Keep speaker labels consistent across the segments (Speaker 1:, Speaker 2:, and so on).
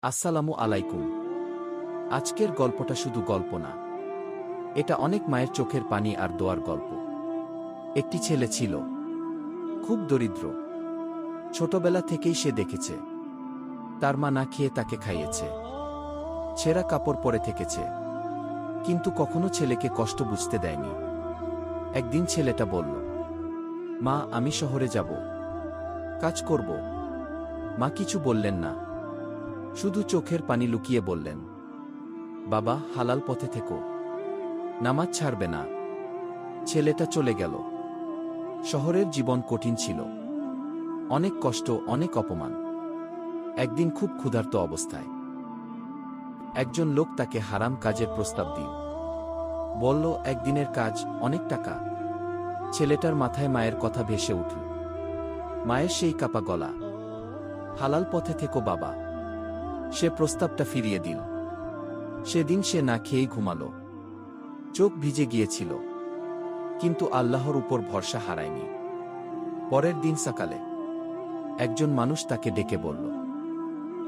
Speaker 1: আসসালামু আলাইকুম। আজকের গল্পটা শুধু গল্প না, এটা অনেক মায়ের চোখের পানি আর দোয়ার গল্প। একটি ছেলে ছিল, খুব দরিদ্র। ছোটবেলা থেকেই সে দেখেছে তার মা না খেয়ে তাকে খাইয়েছে, ছেঁড়া কাপড় পরে থেকেছে, কিন্তু কখনো ছেলেকে কষ্ট বুঝতে দেয়নি। একদিন ছেলেটা বলল, মা, আমি শহরে যাব, কাজ করব। মা কিছু বললেন না, শুধু চোখের পানি লুকিয়ে বললেন, বাবা, হালাল পথে থেকো, নামাজ ছাড়বে না। ছেলেটা চলে গেল। শহরের জীবন কঠিন ছিল, অনেক কষ্ট, অনেক অপমান। একদিন খুব ক্ষুধার্ত অবস্থায় একজন লোক তাকে হারাম কাজের প্রস্তাব দিল। বলল, একদিনের কাজ, অনেক টাকা। ছেলেটার মাথায় মায়ের কথা ভেসে উঠল। মায়ের সেই কাপা গলা, হালাল পথে থেকো বাবা। সে প্রস্তাবটা ফিরিয়ে দিল। সেদিন সে না খেয়েই ঘুমালো। চোখ ভিজে গিয়েছিল, কিন্তু আল্লাহর উপর ভরসা হারায়নি। পরের দিন সকালে একজন মানুষ তাকে ডেকে বলল,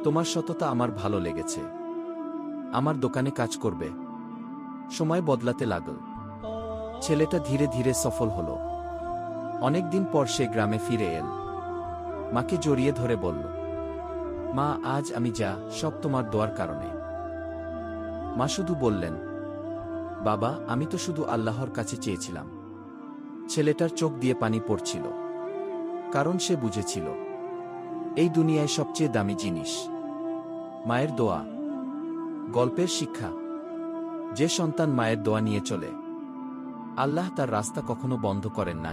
Speaker 1: তোমার সততা আমার ভালো লেগেছে, আমার দোকানে কাজ করবে। সময় বদলাতে লাগল। ছেলেটা ধীরে ধীরে সফল হল। অনেকদিন পর সে গ্রামে ফিরে এল। মাকে জড়িয়ে ধরে বলল, মা, আজ আমি যা, সব তোমার দোয়ার কারণে। মা শুধু বললেন, বাবা, আমি তো শুধু আল্লাহর কাছে চেয়েছিলাম। ছেলেটার চোখ দিয়ে পানি পড়ছিল, কারণ সে বুঝেছিল এই দুনিয়ায় সবচেয়ে দামি জিনিস মায়ের দোয়া। গল্পের শিক্ষা, যে সন্তান মায়ের দোয়া নিয়ে চলে, আল্লাহ তার রাস্তা কখনো বন্ধ করেন না।